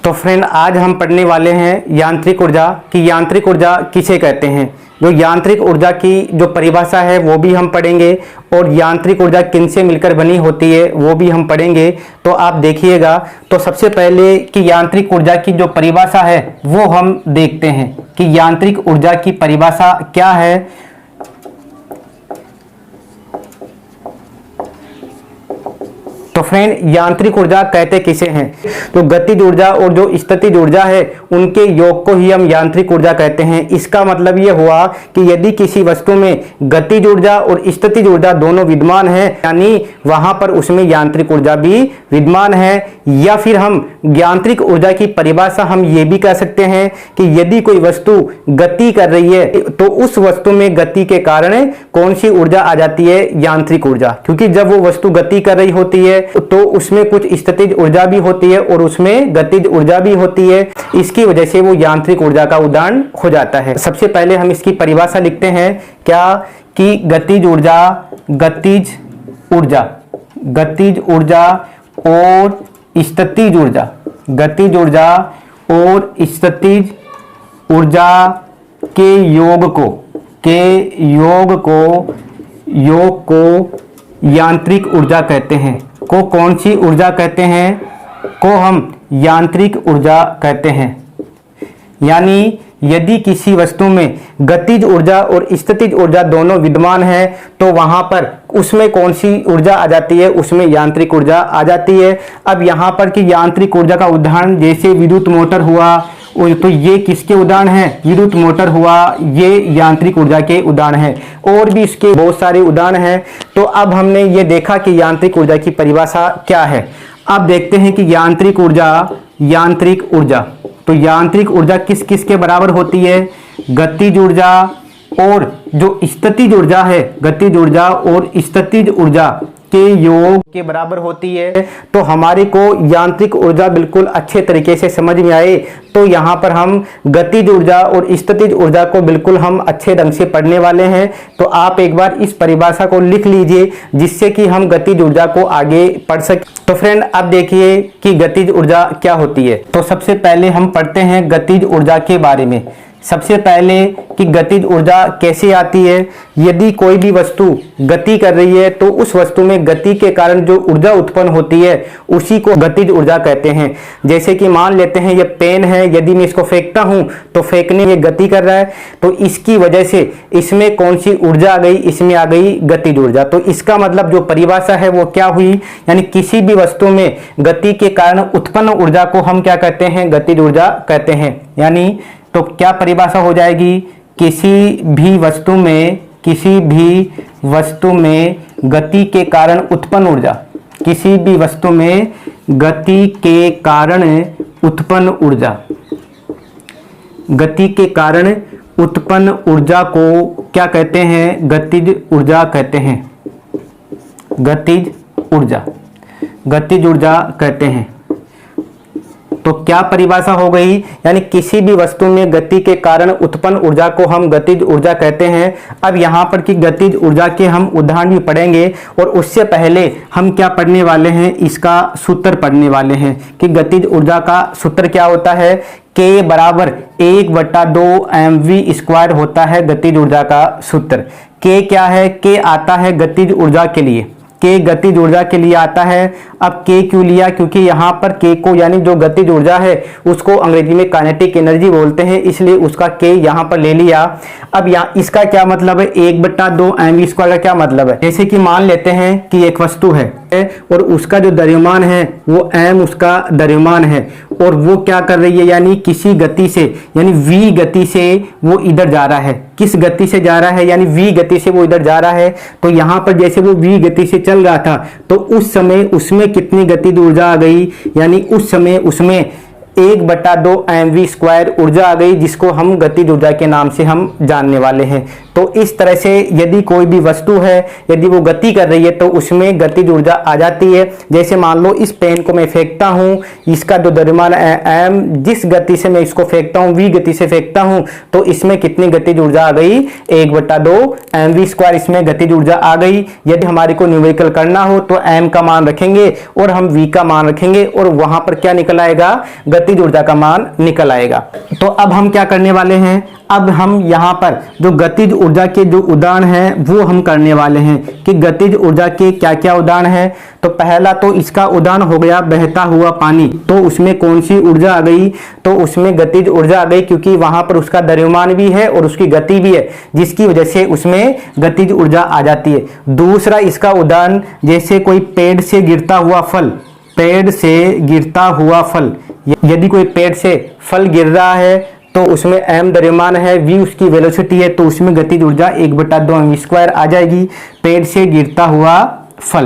तो फ्रेंड, आज हम पढ़ने वाले हैं यांत्रिक ऊर्जा कि यांत्रिक ऊर्जा किसे कहते हैं। जो यांत्रिक ऊर्जा की जो परिभाषा है वो भी हम पढ़ेंगे और यांत्रिक ऊर्जा किनसे मिलकर बनी होती है वो भी हम पढ़ेंगे। तो आप देखिएगा। तो सबसे पहले कि यांत्रिक ऊर्जा की जो परिभाषा है वो हम देखते हैं कि यांत्रिक ऊर्जा की परिभाषा क्या है। तो फ्रेंड, यांत्रिक ऊर्जा कहते किसे हैं? तो गतिज ऊर्जा और जो स्थितिज ऊर्जा है उनके योग को ही हम यांत्रिक ऊर्जा कहते हैं। इसका मतलब ये हुआ कि यदि किसी वस्तु में गतिज ऊर्जा और स्थितिज ऊर्जा दोनों विद्यमान है, यानी वहां पर उसमें यांत्रिक ऊर्जा भी विद्यमान है। या फिर हम यांत्रिक ऊर्जा की परिभाषा हम ये भी कह सकते हैं कि यदि कोई वस्तु गति कर रही है तो उस वस्तु में गति के कारण कौन सी ऊर्जा आ जाती है? यांत्रिक ऊर्जा। क्योंकि जब वो वस्तु गति कर रही होती है तो उसमें कुछ स्थितिज ऊर्जा भी होती है और उसमें गतिज ऊर्जा भी होती है। इसकी वजह से वो यांत्रिक ऊर्जा का उदाहरण हो जाता है। सबसे पहले हम इसकी परिभाषा लिखते हैं क्या कि गतिज ऊर्जा और स्थितिज ऊर्जा, गतिज ऊर्जा और स्थितिज ऊर्जा के योग को यांत्रिक ऊर्जा कहते हैं। को कौन सी ऊर्जा कहते हैं? को हम यांत्रिक ऊर्जा कहते हैं। यानी यदि किसी वस्तु में गतिज ऊर्जा और स्थितिज ऊर्जा दोनों विद्यमान है तो वहां पर उसमें कौन सी ऊर्जा आ जाती है? उसमें यांत्रिक ऊर्जा आ जाती है। अब यहां पर कि यांत्रिक ऊर्जा का उदाहरण जैसे विद्युत मोटर हुआ, तो ये किसके उदाहरण हैं? विद्युत मोटर हुआ, ये यांत्रिक ऊर्जा के उदाहरण हैं। और भी इसके बहुत सारे उदाहरण हैं। तो अब हमने ये देखा कि यांत्रिक ऊर्जा की परिभाषा क्या है। अब देखते हैं कि यांत्रिक ऊर्जा तो यांत्रिक ऊर्जा किस किस के बराबर होती है? गतिज ऊर्जा और जो स्थितिज ऊर्जा है, गतिज ऊर्जा और स्थितिज ऊर्जा के योग के बराबर होती है। तो हमारे को यांत्रिक ऊर्जा बिल्कुल अच्छे तरीके से समझ में आए तो यहाँ पर हम गतिज ऊर्जा और स्थितिज ऊर्जा को बिल्कुल हम अच्छे ढंग से पढ़ने वाले हैं। तो आप एक बार इस परिभाषा को लिख लीजिए जिससे कि हम गतिज ऊर्जा को आगे पढ़ सकें। तो फ्रेंड, अब देखिए कि गतिज ऊर्जा क्या होती है। तो सबसे पहले हम पढ़ते हैं गतिज ऊर्जा के बारे में। सबसे पहले कि गतिज ऊर्जा कैसे आती है। यदि कोई भी वस्तु गति कर रही है तो उस वस्तु में गति के कारण जो ऊर्जा उत्पन्न होती है उसी को गतिज ऊर्जा कहते हैं। जैसे कि मान लेते हैं ये पेन है, यदि मैं इसको फेंकता हूं तो फेंकने में गति कर रहा है, तो इसकी वजह से इसमें कौन सी ऊर्जा आ गई? इसमें आ गई गतिज ऊर्जा। तो इसका मतलब जो परिभाषा है वो क्या हुई? यानी किसी भी वस्तु में गति के कारण उत्पन्न ऊर्जा को हम क्या कहते हैं? गतिज ऊर्जा कहते हैं। यानी तो क्या परिभाषा हो जाएगी? किसी भी वस्तु में गति के कारण उत्पन्न ऊर्जा, किसी भी वस्तु में गति के कारण उत्पन्न ऊर्जा, गति के कारण उत्पन्न ऊर्जा को क्या कहते हैं? गतिज ऊर्जा कहते हैं। गतिज ऊर्जा कहते हैं। तो क्या परिभाषा हो गई? यानी किसी भी वस्तु में गति के कारण उत्पन्न ऊर्जा को हम गतिज ऊर्जा कहते हैं। अब यहाँ पर कि गतिज ऊर्जा के हम उदाहरण भी पढ़ेंगे और उससे पहले हम क्या पढ़ने वाले हैं? इसका सूत्र पढ़ने वाले हैं कि गतिज ऊर्जा का सूत्र क्या होता है। K बराबर 1/2 mv² होता है गतिज ऊर्जा का सूत्र। K क्या है? K आता है गतिज ऊर्जा के लिए, K गतिज ऊर्जा के लिए आता है। अब K क्यों लिया? क्योंकि यहाँ पर K को यानी जो गतिज ऊर्जा है उसको अंग्रेजी में काइनेटिक एनर्जी बोलते हैं, इसलिए उसका K यहाँ पर ले लिया। अब यहाँ इसका क्या मतलब है? 1/2 mv² का क्या मतलब है? जैसे कि मान लेते हैं कि एक वस्तु है और उसका जो द्रव्यमान है वो m उसका द्रव्यमान है और वो क्या कर रही है? यानी किसी गति से, यानी v गति से वो इधर जा रहा है। किस गति से जा रहा है? यानी v गति से वो इधर जा रहा है। तो यहाँ पर जैसे वो v गति से चल रहा था तो उस समय उसमें कितनी गतिज ऊर्जा आ गई? यानी उस समय उसमें 1/2 mv² ऊर्जा आ गई, जिसको हम गतिज ऊर्जा के नाम से हम जानने वाले हैं। तो इस तरह से यदि कोई भी वस्तु है, यदि वो गति कर रही है तो उसमें गतिज ऊर्जा आ जाती है। जैसे मान लो इस पेन को मैं फेंकता हूँ, इसका जो द्रव्यमान है m, जिस गति से मैं इसको फेंकता हूँ v गति से फेंकता हूँ, तो इसमें कितनी गतिज ऊर्जा आ गई? 1/2 mv² इसमें गतिज ऊर्जा आ गई। यदि हमारे को न्यूमेरिकल करना हो तो m का मान रखेंगे और हम v का मान रखेंगे और वहां पर क्या निकल आएगा? गतिज ऊर्जा का मान निकल आएगा। तो अब हम क्या करने वाले हैं, अब हम यहाँ पर जो गतिज ऊर्जा के जो उदाहरण हैं वो हम करने वाले हैं कि गतिज ऊर्जा के क्या क्या उदाहरण हैं। तो पहला तो इसका उदाहरण हो गया बहता हुआ पानी। तो उसमें कौन सी ऊर्जा आ गई, तो उसमें गतिज ऊर्जा आ गई, क्योंकि वहां पर उसका द्रव्यमान भी है और उसकी गति भी है, जिसकी वजह से उसमें गतिज ऊर्जा आ जाती है। दूसरा इसका उदाहरण जैसे कोई पेड़ से गिरता हुआ फल, पेड़ से गिरता हुआ फल, यदि कोई पेड़ से फल गिर रहा है तो उसमें m द्रव्यमान है, v उसकी वेलोसिटी है, तो उसमें गतिज ऊर्जा 1/2 m² आ जाएगी। पेड़ से गिरता हुआ फल,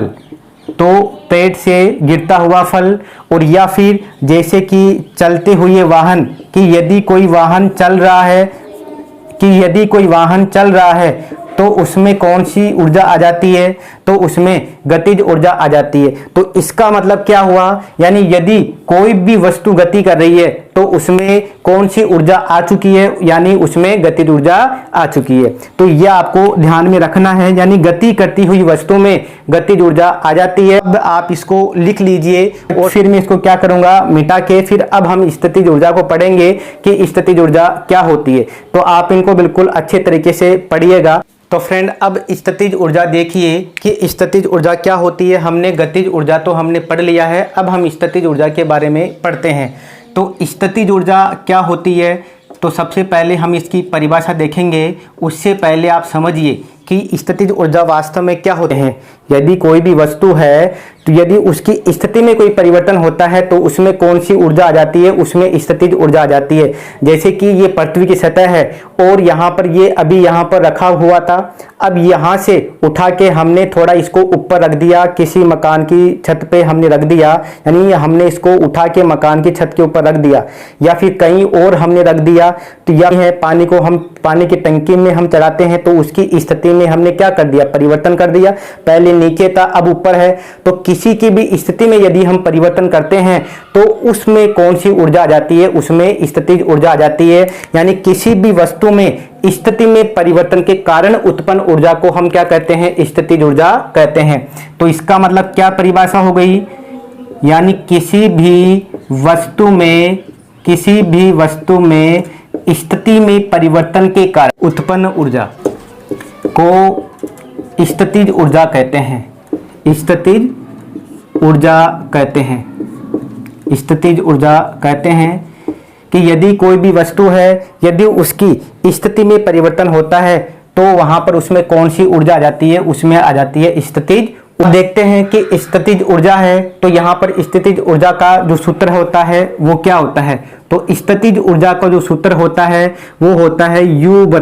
तो पेड़ से गिरता हुआ फल, और या फिर जैसे कि चलते हुए वाहन, कि यदि कोई वाहन चल रहा है तो उसमें कौन सी ऊर्जा आ जाती है, तो उसमें गतिज ऊर्जा आ जाती है। तो इसका मतलब क्या हुआ, यानी यदि कोई भी वस्तु गति कर रही है तो उसमें कौन सी ऊर्जा आ चुकी है, यानी उसमें गतिज ऊर्जा आ चुकी है। तो यह आपको ध्यान में रखना है, यानी गति करती हुई वस्तु में गतिज ऊर्जा आ जाती है। अब आप इसको लिख लीजिए और फिर मैं इसको क्या करूंगा, मिटा के फिर अब हम स्थितिज ऊर्जा को पढ़ेंगे कि स्थितिज ऊर्जा क्या होती है। तो आप इनको बिल्कुल अच्छे तरीके से पढ़िएगा। तो फ्रेंड, अब स्थितिज ऊर्जा देखिए कि स्थितिज ऊर्जा क्या होती है। हमने गतिज ऊर्जा तो हमने पढ़ लिया है, अब हम स्थितिज ऊर्जा के बारे में पढ़ते हैं। तो स्थितिज ऊर्जा क्या होती है, तो सबसे पहले हम इसकी परिभाषा देखेंगे। उससे पहले आप समझिए कि स्थितिज ऊर्जा वास्तव में क्या होते हैं। यदि कोई भी वस्तु है तो यदि उसकी स्थिति में कोई परिवर्तन होता है तो उसमें कौन सी ऊर्जा आ जाती है, उसमें स्थितिज ऊर्जा आ जाती है। जैसे कि ये पृथ्वी की सतह है और यहाँ पर ये अभी यहाँ पर रखा हुआ था, अब यहाँ से उठा के हमने थोड़ा इसको ऊपर रख दिया, किसी मकान की छत पे हमने रख दिया, यानी हमने इसको उठा के मकान की छत के ऊपर रख दिया, या फिर कहीं और हमने रख दिया। तो यह है पानी को हम पानी की टंकी में हम चलाते हैं तो उसकी स्थिति में हमने क्या कर दिया, परिवर्तन कर दिया। पहले नीचे था अब ऊपर है। तो किसी की भी स्थिति में यदि हम परिवर्तन करते हैं तो उसमें कौन सी ऊर्जा आ जाती है, उसमें स्थितिज ऊर्जा आ जाती है। यानी किसी भी वस्तु में स्थिति में परिवर्तन के कारण उत्पन्न ऊर्जा को हम क्या कहते हैं, स्थितिज ऊर्जा कहते हैं। तो इसका मतलब क्या परिभाषा हो गई, यानी किसी भी वस्तु में स्थिति में परिवर्तन के कारण उत्पन्न ऊर्जा को स्थितिज ऊर्जा कहते हैं। स्थितिज ऊर्जा कहते हैं। स्थितिज ऊर्जा कहते हैं कि यदि कोई भी वस्तु है, यदि उसकी स्थिति में परिवर्तन होता है तो वहां पर उसमें कौन सी ऊर्जा आ जाती है, उसमें आ जाती है स्थितिज। देखते हैं कि स्थितिज ऊर्जा है तो यहाँ पर स्थितिज ऊर्जा का जो सूत्र होता है वो क्या होता है। तो स्थितिज ऊर्जा का जो सूत्र होता है वो होता है U =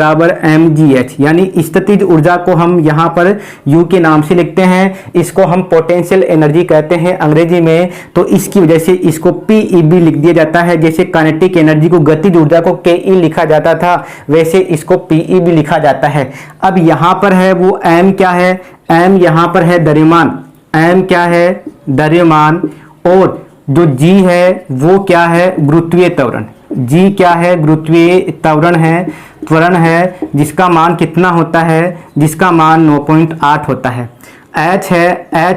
mgh, यानी स्थितिज ऊर्जा को हम यहाँ पर U के नाम से लिखते हैं। इसको हम पोटेंशियल एनर्जी कहते हैं अंग्रेजी में। तो इसकी वजह से इसको PeB लिख दिया जाता है। जैसे काइनेटिक एनर्जी को, गतिज ऊर्जा को Ke लिखा जाता था, वैसे इसको PeB लिखा जाता है। अब यहाँ पर है वो m क्या है, m यहाँ पर है द्रव्यमान, m क्या है, द्रव्यमान, और जो g है वो क्या है, गुरुत्वीय त्वरण। g क्या है, गुरुत्वीय त्वरण है, जिसका मान कितना होता है, जिसका मान 9.8 होता है। h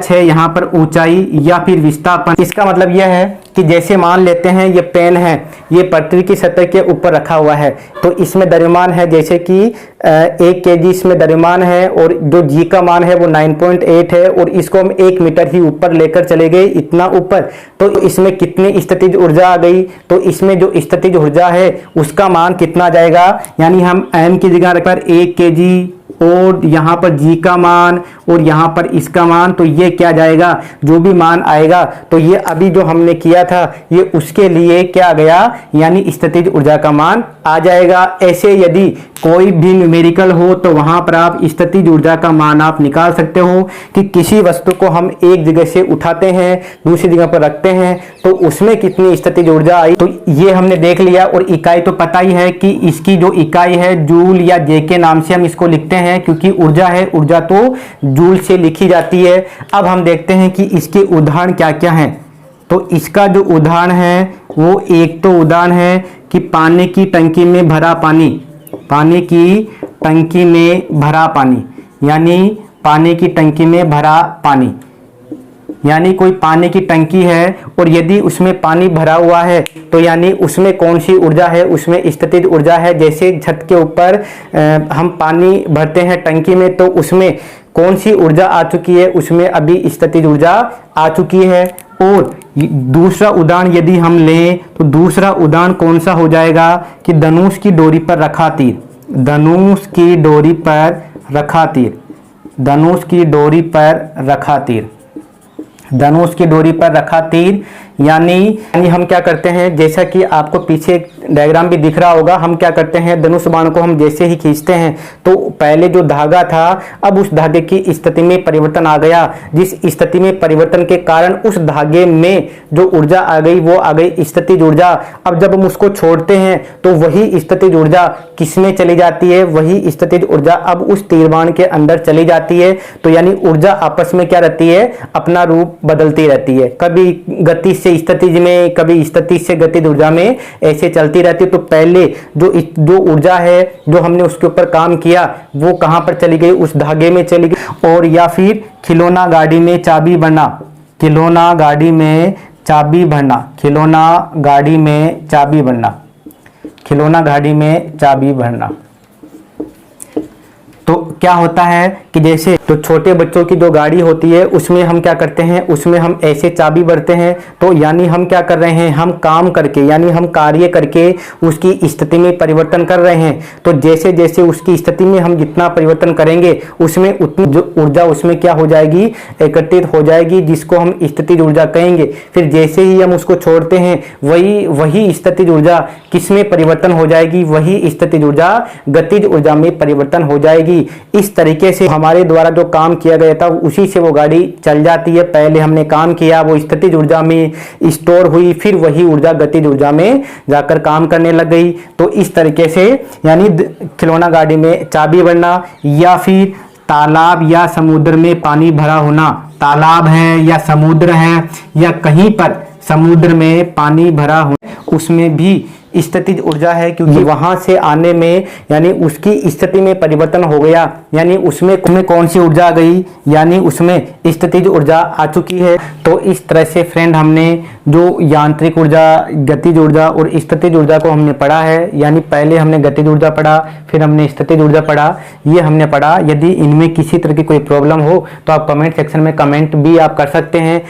है यहाँ पर ऊंचाई या फिर विस्थापन। इसका मतलब यह है कि जैसे मान लेते हैं ये पेन है, ये पृथ्वी की सतह के ऊपर रखा हुआ है, तो इसमें द्रव्यमान है जैसे कि 1 kg इसमें द्रव्यमान है, और जो g का मान है वो 9.8 है, और इसको हम 1 मीटर ही ऊपर लेकर चले गए, इतना ऊपर, तो इसमें कितनी स्थितिज ऊर्जा आ गई। तो इसमें जो स्थितिज ऊर्जा है उसका मान कितना जाएगा, यानी हम m की जगह रखकर 1 kg और यहाँ पर g का मान और यहाँ पर इसका मान, तो ये क्या जाएगा, जो भी मान आएगा तो ये अभी जो हमने किया था ये उसके लिए क्या आ गया, यानी स्थितिज ऊर्जा का मान आ जाएगा। ऐसे यदि कोई भी न्यूमेरिकल हो तो वहां पर आप स्थितिज ऊर्जा का मान आप निकाल सकते हो कि किसी वस्तु को हम एक जगह से उठाते हैं दूसरी जगह पर रखते हैं तो उसमें कितनी स्थितिज ऊर्जा आई। तो ये हमने देख लिया, और इकाई तो पता ही है कि इसकी जो इकाई है जूल या जे के नाम से हम इसको लिखते हैं, क्योंकि ऊर्जा है, ऊर्जा तो जूल से लिखी जाती है। अब हम देखते हैं कि इसके उदाहरण क्या क्या हैं। तो इसका जो उदाहरण है वो एक तो उदाहरण है कि पानी की टंकी में भरा पानी, पानी की टंकी में भरा पानी, यानी पानी की टंकी में भरा पानी। यानी कोई पानी की टंकी है और यदि उसमें पानी भरा हुआ है तो यानी उसमें कौन सी ऊर्जा है, उसमें स्थितिज ऊर्जा है। जैसे छत के ऊपर हम पानी भरते हैं टंकी में तो उसमें कौन सी ऊर्जा आ चुकी है, उसमें अभी स्थितिज ऊर्जा आ चुकी है। और दूसरा उदाहरण यदि हम लें तो दूसरा उदाहरण कौन सा हो जाएगा कि धनुष की डोरी पर रखा तीर, धनुष की डोरी पर रखा तीर, धनुष की डोरी पर रखा तीर, धनुष की डोरी पर रखा तीर। यानी हम क्या करते हैं, जैसा कि आपको पीछे डायग्राम भी दिख रहा होगा, हम क्या करते हैं धनुष बाण को हम जैसे ही खींचते हैं तो पहले जो धागा था अब उस धागे की स्थिति में परिवर्तन आ गया, जिस स्थिति में परिवर्तन के कारण उस धागे में जो ऊर्जा आ गई वो आ गई स्थितिज ऊर्जा। अब जब हम उसको छोड़ते हैं तो वही स्थितिज ऊर्जा किसमें चली जाती है, वही स्थितिज ऊर्जा अब उस तीरबाण के अंदर चली जाती है। तो यानी ऊर्जा आपस में क्या रहती है, अपना रूप बदलती रहती है, कभी गति से स्थितिज में, कभी स्थितिज से गतिज ऊर्जा में, ऐसे चलती रहती है। तो पहले जो ऊर्जा है जो हमने उसके ऊपर काम किया वो कहां पर चली गई, उस धागे में चली गई। और या फिर खिलौना गाड़ी में चाबी भरना, खिलौना गाड़ी में चाबी भरना, खिलौना गाड़ी में चाबी भरना, खिलौना गाड़ी में चाबी भरना। तो क्या होता है कि जैसे तो छोटे बच्चों की जो गाड़ी होती है उसमें हम क्या करते हैं, उसमें हम ऐसे चाबी भरते हैं। तो यानी हम क्या कर रहे हैं, हम काम करके यानी हम कार्य करके उसकी स्थिति में परिवर्तन कर रहे हैं। तो जैसे जैसे उसकी स्थिति में हम जितना परिवर्तन करेंगे उसमें उतनी जो ऊर्जा उसमें क्या हो जाएगी, एकत्रित हो जाएगी, जिसको हम स्थितिज ऊर्जा कहेंगे। फिर जैसे ही हम उसको छोड़ते हैं वही स्थितिज ऊर्जा किसमें परिवर्तन हो जाएगी, वही स्थितिज ऊर्जा गतिज ऊर्जा में परिवर्तन हो जाएगी। इस तरीके से हमारे द्वारा जो काम किया गया था उसी से वो गाड़ी चल जाती है। पहले हमने काम किया, वो स्थितिज ऊर्जा में स्टोर हुई, फिर वही ऊर्जा गतिज ऊर्जा में जाकर काम करने लग गई। तो इस तरीके से यानी खिलौना गाड़ी में चाबी भरना, या फिर तालाब या समुद्र में पानी भरा होना, तालाब है या समुद्र है या कहीं पर समुद्र में पानी भरा हो उसमें भी स्थितिज ऊर्जा है, क्योंकि वहां से आने में यानी उसकी स्थिति में परिवर्तन हो गया, यानी उसमें कौन सी ऊर्जा आ गई, यानी उसमें स्थितिज ऊर्जा आ चुकी है। तो इस तरह से फ्रेंड हमने जो यांत्रिक ऊर्जा, गतिज ऊर्जा और स्थितिज ऊर्जा को हमने पढ़ा है। यानी पहले हमने गतिज ऊर्जा पढ़ा, फिर हमने स्थितिज ऊर्जा पढ़ा, ये हमने पढ़ा। यदि इनमें किसी तरह की कोई प्रॉब्लम हो तो आप कमेंट सेक्शन में कमेंट भी आप कर सकते हैं।